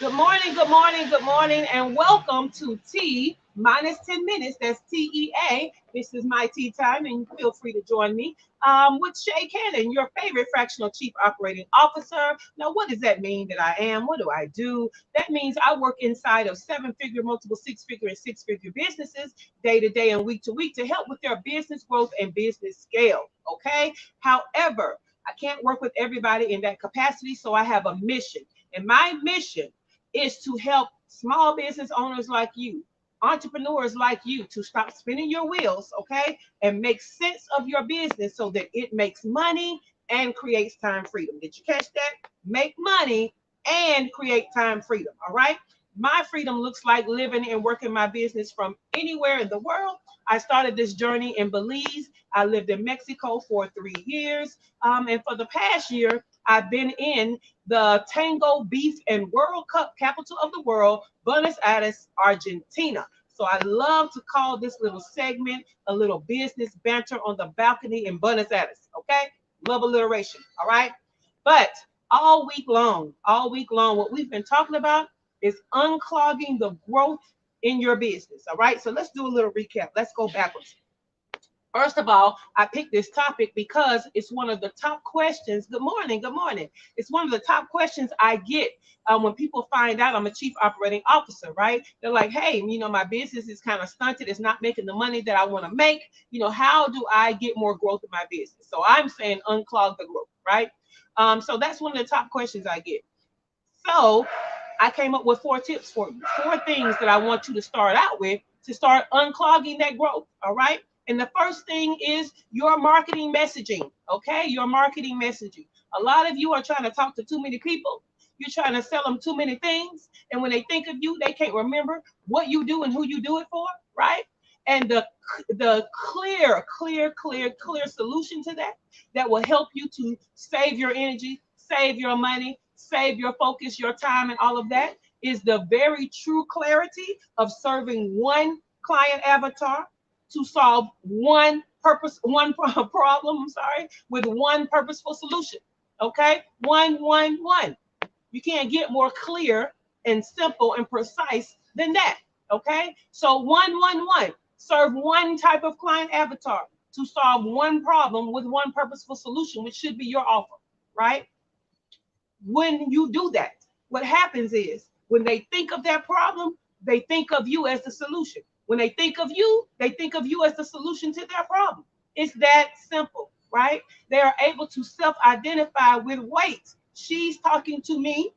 Good morning, good morning, good morning, and welcome to T minus 10 minutes. That's TEA. This is my tea time, and feel free to join me with Shay Cannon, your favorite fractional chief operating officer. Now, what does that mean that I am? What do I do? That means I work inside of seven figure, multiple six-figure, and six-figure businesses day to day and week to week to help with their business growth and business scale. Okay. However, I can't work with everybody in that capacity, so I have a mission. And my mission is to help small business owners like you, entrepreneurs like you, to stop spinning your wheels, okay, and make sense of your business so that it makes money and creates time freedom. Did you catch that? Make money and create time freedom, all right? My freedom looks like living and working my business from anywhere in the world. I started this journey in Belize. I lived in Mexico for 3 years. And for the past year, I've been in the Tango Beef and World Cup capital of the world, Buenos Aires, Argentina. So I love to call this little segment a little business banter on the balcony in Buenos Aires. Okay, love alliteration. All right, but all week long, what we've been talking about is unclogging the growth in your business. All right, so let's do a little recap. Let's go backwards. First of all, I picked this topic because it's one of the top questions. Good morning. Good morning. It's one of the top questions I get when people find out I'm a chief operating officer, right? They're like, hey, my business is kind of stunted. It's not making the money that I want to make. How do I get more growth in my business? So I'm saying unclog the growth, right? So that's one of the top questions I get. So I came up with 4 tips for you, 4 things that I want you to start out with to start unclogging that growth. All right. And the first thing is your marketing messaging. Okay. Your marketing messaging. A lot of you are trying to talk to too many people. You're trying to sell them too many things. And when they think of you, they can't remember what you do and who you do it for. Right. And the clear solution to that will help you to save your energy, save your money, save your focus, your time, and all of that is the very true clarity of serving one client avatar to solve one problem, I'm sorry, with one purposeful solution. Okay? One. You can't get more clear and simple and precise than that. Okay? So one. Serve one type of client avatar to solve one problem with one purposeful solution, which should be your offer, right? When you do that, what happens is when they think of that problem, they think of you as the solution. When they think of you, they think of you as the solution to their problem. It's that simple, right? They are able to self identify with wait, she's talking to me.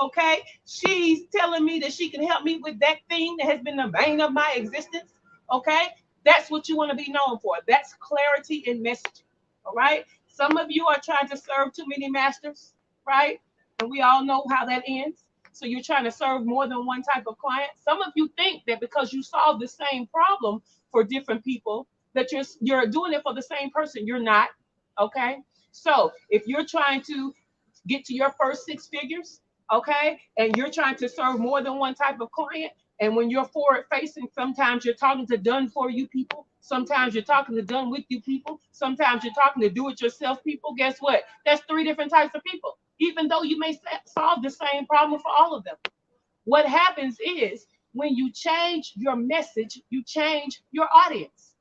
Okay. She's telling me that she can help me with that thing that has been the bane of my existence. Okay. That's what you want to be known for. That's clarity in messaging. All right. Some of you are trying to serve too many masters, right? And we all know how that ends. So you're trying to serve more than one type of client. Some of you think that because you solve the same problem for different people, that you're doing it for the same person. You're not. Okay. So if you're trying to get to your first 6 figures, okay, and you're trying to serve more than one type of client, and when you're forward facing, sometimes you're talking to done for you people, sometimes you're talking to done with you people, sometimes you're talking to do it yourself people. Guess what? That's 3 different types of people, even though you may solve the same problem for all of them. What happens is when you change your message, you change your audience.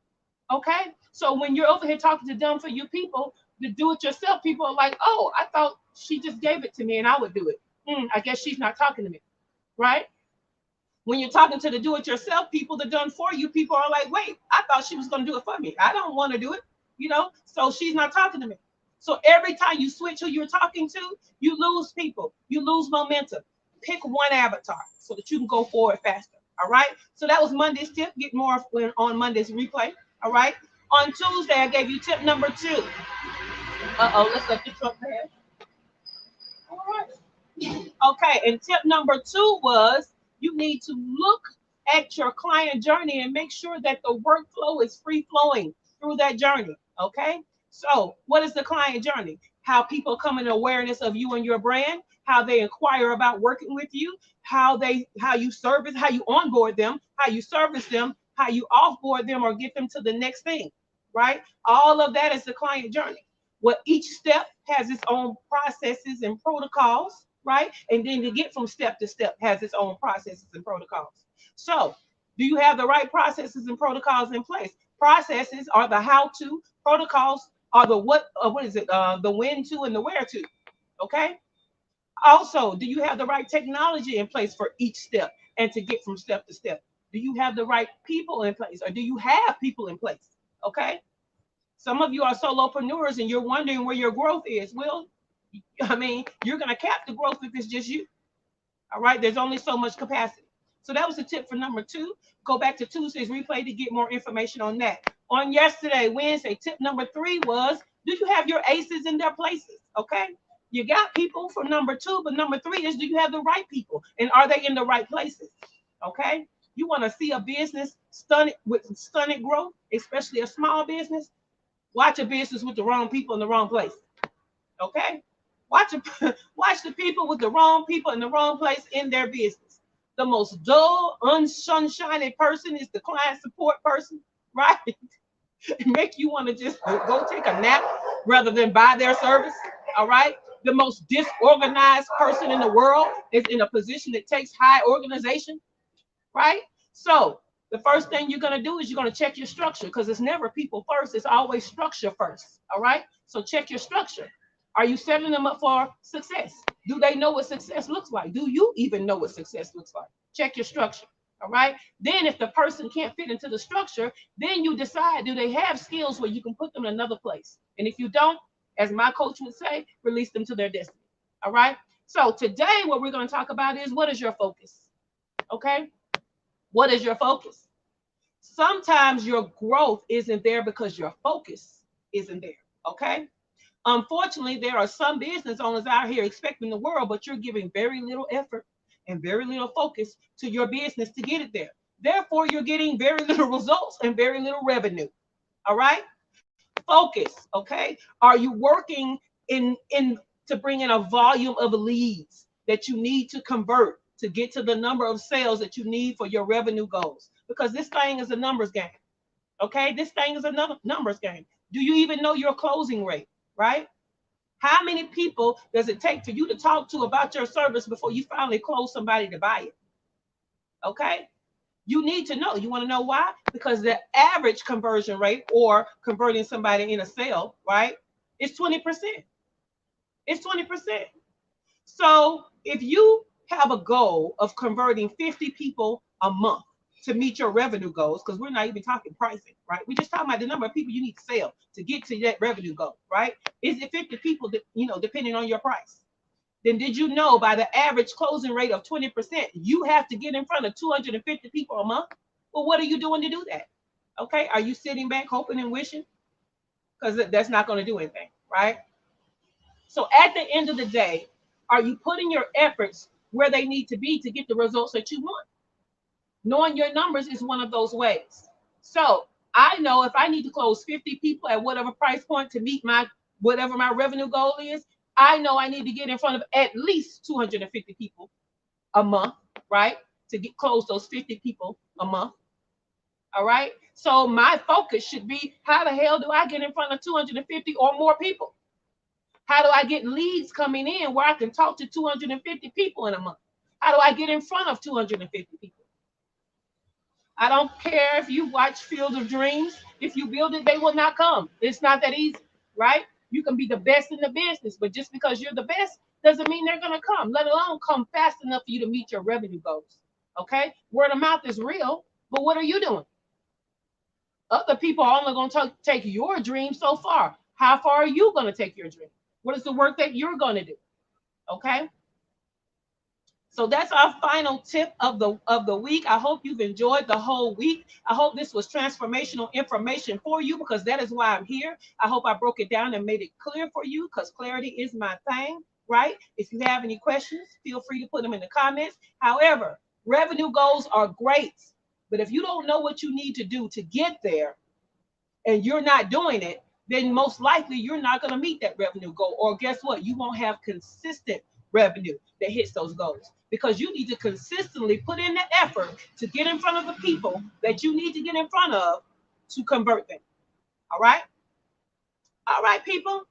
Okay. So when you're over here talking to done for you people, the do it yourself people are like, oh, I thought she just gave it to me and I would do it. I guess she's not talking to me. Right. When you're talking to the do it yourself people, the done for you people are like, wait, I thought she was going to do it for me. I don't want to do it. So she's not talking to me. So every time you switch who you're talking to, you lose people, you lose momentum. Pick one avatar so that you can go forward faster. All right. So that was Monday's tip. Get more on Monday's replay. All right. On Tuesday, I gave you tip number 2. Let's let the truck pass. All right. Okay, and tip number 2 was you need to look at your client journey and make sure that the workflow is free flowing through that journey. Okay, so what is the client journey? How people come in awareness of you and your brand, how they inquire about working with you, how you service, how you onboard them, how you service them, how you offboard them or get them to the next thing, right? All of that is the client journey. Well, each step has its own processes and protocols, right? And then to get from step to step has its own processes and protocols. So, do you have the right processes and protocols in place? Processes are the how to, protocols are the what is it? The when to and the where to. Okay. Also, do you have the right technology in place for each step and to get from step to step? Do you have the right people in place or do you have people in place? Okay. Some of you are solopreneurs and you're wondering where your growth is. Well, I mean, you're going to cap the growth if it's just you. All right. There's only so much capacity. So that was the tip for number 2. Go back to Tuesday's replay to get more information on that. On yesterday, Wednesday, tip number 3 was, do you have your aces in their places? Okay. You got people for number 2, but number 3 is, do you have the right people and are they in the right places? Okay. You want to see a business stunted with stunted growth, especially a small business? Watch a business with the wrong people in the wrong place. Okay. Watch watch the people with the wrong people in the wrong place in their business. The most dull, unsunshiny person is the client support person, right? Make you want to just go take a nap rather than buy their service. All right. The most disorganized person in the world is in a position that takes high organization, right? So the first thing you're going to do is you're going to check your structure because it's never people first. It's always structure first. All right. So check your structure. Are you setting them up for success? Do they know what success looks like? Do you even know what success looks like? Check your structure. All right. Then if the person can't fit into the structure, then you decide, do they have skills where you can put them in another place? And if you don't, as my coach would say, release them to their destiny. All right. So today what we're going to talk about is, what is your focus? Okay. What is your focus? Sometimes your growth isn't there because your focus isn't there. Okay. Unfortunately, there are some business owners out here expecting the world, but you're giving very little effort and very little focus to your business to get it there. Therefore, you're getting very little results and very little revenue. All right? Focus, okay? Are you working in to bring in a volume of leads that you need to convert to get to the number of sales that you need for your revenue goals? Because this thing is a numbers game. Okay? This thing is another numbers game. Do you even know your closing rate? Right? How many people does it take for you to talk to about your service before you finally close somebody to buy it? Okay. You need to know. You want to know why? Because the average conversion rate or converting somebody in a sale, right, is 20%. It's 20%. So if you have a goal of converting 50 people a month to meet your revenue goals, because we're not even talking pricing, right? We're just talking about the number of people you need to sell to get to that revenue goal, right? Is it 50 people, that, depending on your price? Then did you know by the average closing rate of 20%, you have to get in front of 250 people a month? Well, what are you doing to do that? Okay, are you sitting back hoping and wishing? Because that's not going to do anything, right? So at the end of the day, are you putting your efforts where they need to be to get the results that you want? Knowing your numbers is one of those ways. So I know if I need to close 50 people at whatever price point to meet my whatever my revenue goal is, I know I need to get in front of at least 250 people a month, right? To get close those 50 people a month. All right. So my focus should be, how the hell do I get in front of 250 or more people? How do I get leads coming in where I can talk to 250 people in a month? How do I get in front of 250 people? I don't care if you watch Field of Dreams. If you build it, they will not come. It's not that easy, right? You can be the best in the business, but just because you're the best doesn't mean they're going to come, let alone come fast enough for you to meet your revenue goals. Okay? Word of mouth is real, but what are you doing? Other people are only going to take your dream so far. How far are you going to take your dream? What is the work that you're going to do? Okay? So that's our final tip of the week. I hope you've enjoyed the whole week. I hope this was transformational information for you, because that is why I'm here. I hope I broke it down and made it clear for you, because clarity is my thing, right? If you have any questions, feel free to put them in the comments. However, revenue goals are great, but if you don't know what you need to do to get there and you're not doing it, then most likely you're not going to meet that revenue goal. Or guess what? You won't have consistent revenue that hits those goals, because you need to consistently put in the effort to get in front of the people that you need to get in front of to convert them. All right? All right, people.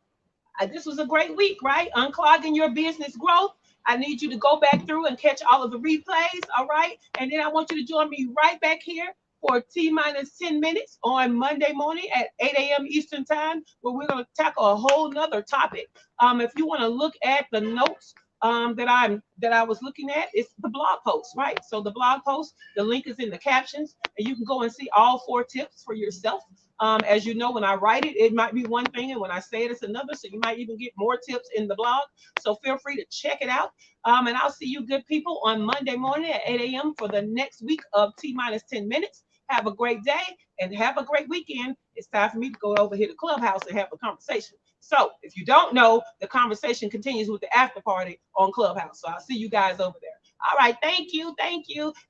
This was a great week, right? Unclogging your business growth. I need you to go back through and catch all of the replays. All right. And then I want you to join me right back here for T minus 10 minutes on Monday morning at 8 a.m. Eastern time, where we're going to tackle a whole nother topic. If you want to look at the notes that I was looking at, it's the blog post, right? So the blog post, the link is in the captions, and you can go and see all 4 tips for yourself. As you know, when I write it, it might be one thing, and when I say it, it's another. So you might even get more tips in the blog. So feel free to check it out. And I'll see you good people on Monday morning at 8 a.m. for the next week of T minus 10 minutes. Have a great day and have a great weekend. It's time for me to go over here to Clubhouse and have a conversation. So if you don't know, the conversation continues with the after party on Clubhouse. So I'll see you guys over there. All right. Thank you.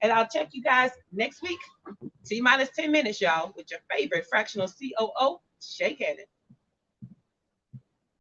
And I'll check you guys next week. T minus 10 minutes, y'all, with your favorite fractional COO, Shay Cannon.